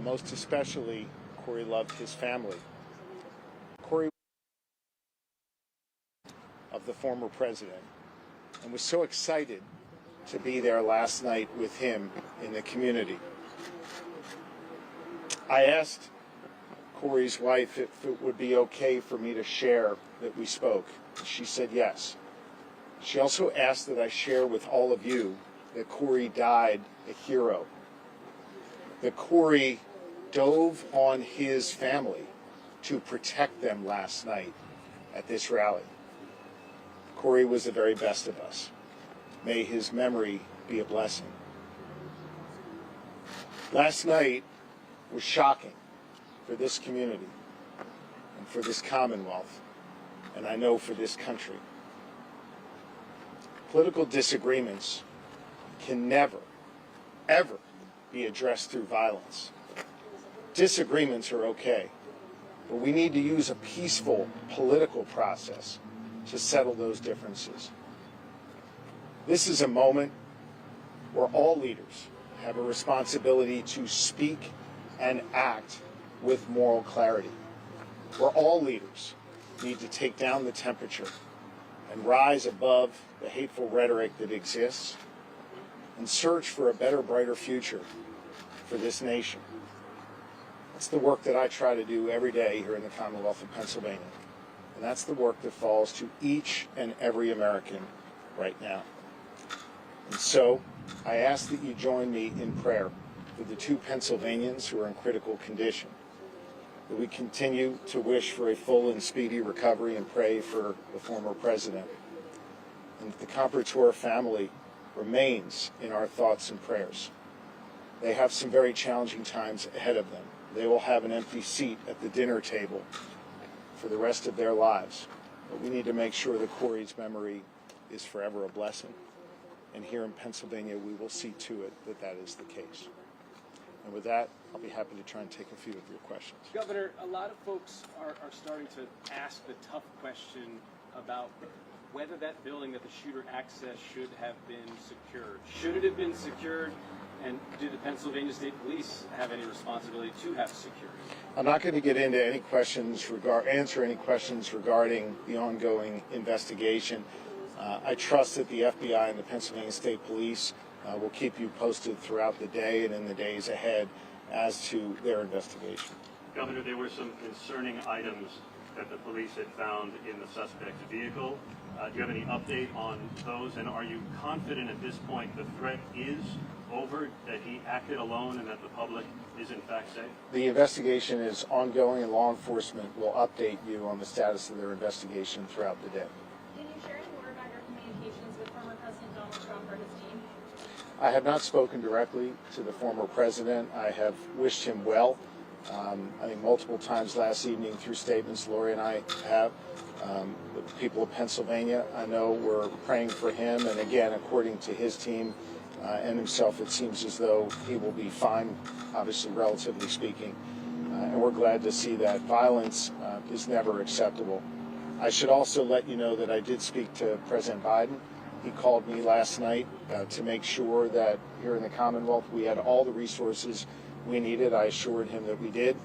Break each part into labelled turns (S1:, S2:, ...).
S1: most especially, Corey loved his family. Corey of the former president, and was so excited to be there last night with him in the community. I asked Corey's wife if it would be okay for me to share that we spoke. She said yes. She also asked that I share with all of you that Corey died a hero, that Corey dove on his family to protect them last night at this rally. Corey was the very best of us. May his memory be a blessing. Last night was shocking for this community and for this Commonwealth, and I know for this country. Political disagreements can never, ever be addressed through violence. Disagreements are okay, but we need to use a peaceful political process to settle those differences. This is a moment where all leaders have a responsibility to speak and act with moral clarity, where all leaders need to take down the temperature and rise above the hateful rhetoric that exists and search for a better, brighter future for this nation. That's the work that I try to do every day here in the Commonwealth of Pennsylvania. And that's the work that falls to each and every American right now. And so I ask that you join me in prayer for the two Pennsylvanians who are in critical condition, that we continue to wish for a full and speedy recovery and pray for the former president, and that the Comperatore family remains in our thoughts and prayers. They have some very challenging times ahead of them. They will have an empty seat at the dinner table for the rest of their lives. But we need to make sure that Corey's memory is forever a blessing. And here in Pennsylvania, we will see to it that that is the case. And with that, I'll be happy to try and take a few of your questions.
S2: Governor, a lot of folks are starting to ask the tough question about whether that building that the shooter accessed should have been secured. Should it have been secured? And do the Pennsylvania State Police have any responsibility to have security?
S1: I'm not going to get into any questions answer any questions regarding the ongoing investigation. I trust that the FBI and the Pennsylvania State Police will keep you posted throughout the day and in the days ahead as to their investigation.
S3: Governor, there were some concerning items that the police had found in the suspect's vehicle. Do you have any update on those? And are you confident at this point the threat is over, that he acted alone and that the public is in fact safe?
S1: The investigation is ongoing, and law enforcement will update you on the status of their investigation throughout the day.
S4: Can you share any more about your communications with former President Donald Trump or his team?
S1: I have not spoken directly to the former president. I have wished him well. I think multiple times last evening through statements Lori and I have. The people of Pennsylvania, I know, were praying for him, and again, according to his team and himself, it seems as though he will be fine, obviously, relatively speaking, and we're glad to see that. Violence is never acceptable. I should also let you know that I did speak to President Biden. He called me last night to make sure that here in the Commonwealth we had all the resources we needed. I assured him that we did.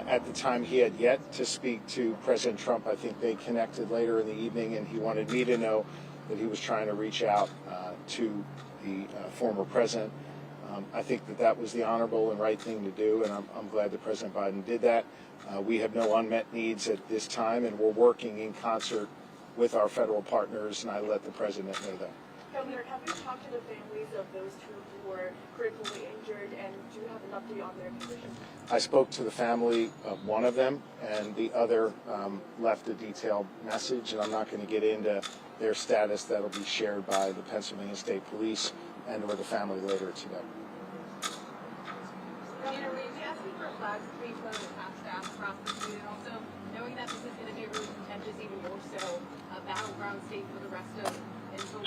S1: At the time, he had yet to speak to President Trump. I think they connected later in the evening, and he wanted me to know that he was trying to reach out to the former president. I think that that was the honorable and right thing to do, and I'm glad that President Biden did that. We have no unmet needs at this time, and we're working in concert with our federal partners, and I let the president know that.
S5: Governor, have you talked to the families of those two who were critically injured, and do you have an update on their condition?
S1: I spoke to the family of one of them, and the other left a detailed message, and I'm not going to get into their status. That'll be shared by the Pennsylvania State Police and or the family later today.
S4: Governor, will you be asking for flags to be flown at half-staff across the state, and also knowing that this is going to be a really contentious, even more so, battleground state for the rest of until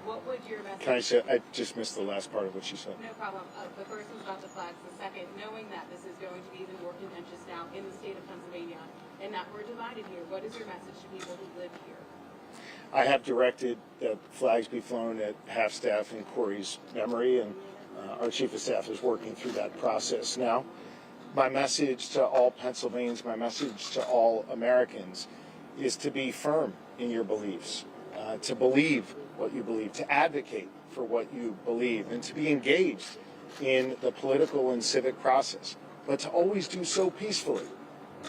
S4: what would your message?
S1: Can I say, I just missed the last part of what she said.
S4: No problem. The first was about the flags. The second, knowing that this is going to be even more contentious now in the state of Pennsylvania and that we're divided here, what is your message to people who live here?
S1: I have directed that flags be flown at half-staff in Corey's memory, and Our Chief of Staff is working through that process now. My message to all Pennsylvanians, my message to all Americans is to be firm in your beliefs, to believe what you believe, to advocate for what you believe, and to be engaged in the political and civic process, but to always do so peacefully.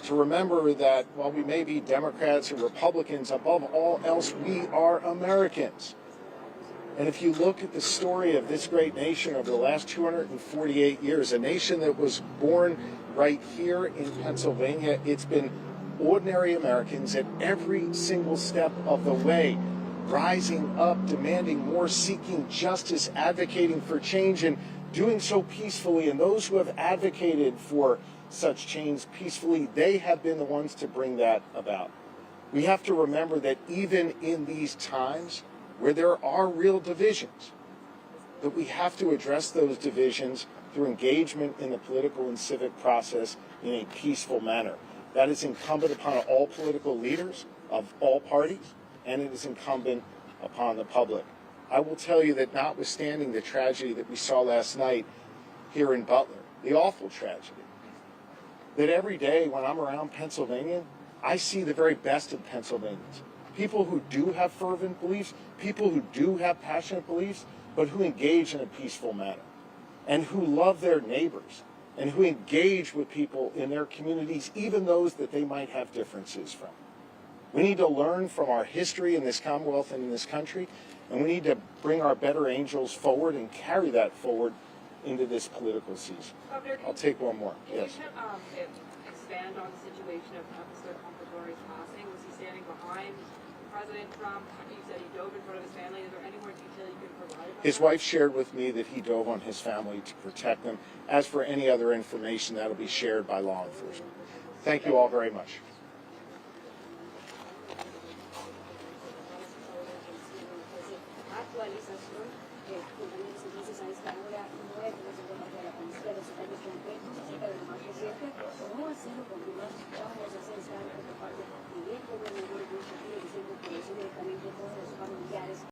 S1: To remember that while we may be Democrats or Republicans, above all else, we are Americans. And if you look at the story of this great nation over the last 248 years, a nation that was born right here in Pennsylvania, it's been ordinary Americans at every single step of the way, rising up, demanding more, seeking justice, advocating for change, and doing so peacefully. And those who have advocated for such change peacefully, they have been the ones to bring that about. We have to remember that even in these times where there are real divisions, that we have to address those divisions through engagement in the political and civic process in a peaceful manner. That is incumbent upon all political leaders of all parties, and it is incumbent upon the public. I will tell you that notwithstanding the tragedy that we saw last night here in Butler, the awful tragedy, that every day when I'm around Pennsylvania, I see the very best of Pennsylvanians. People who do have fervent beliefs, people who do have passionate beliefs, but who engage in a peaceful manner, and who love their neighbors, and who engage with people in their communities, even those that they might have differences from. We need to learn from our history in this Commonwealth and in this country, and we need to bring our better angels forward and carry that forward into this political season. I'll take one more. Yes.
S4: Can you expand on the situation of Mr. Comperatore's passing? Was he standing behind President Trump? You said he dove in front of his family. Is there any more detail you can provide about
S1: His
S4: that?
S1: wife shared with me that he dove on his family to protect them. As for any other information, that'll be shared by law enforcement. Thank you all very much.
S6: Actualización, como dices a esta hora,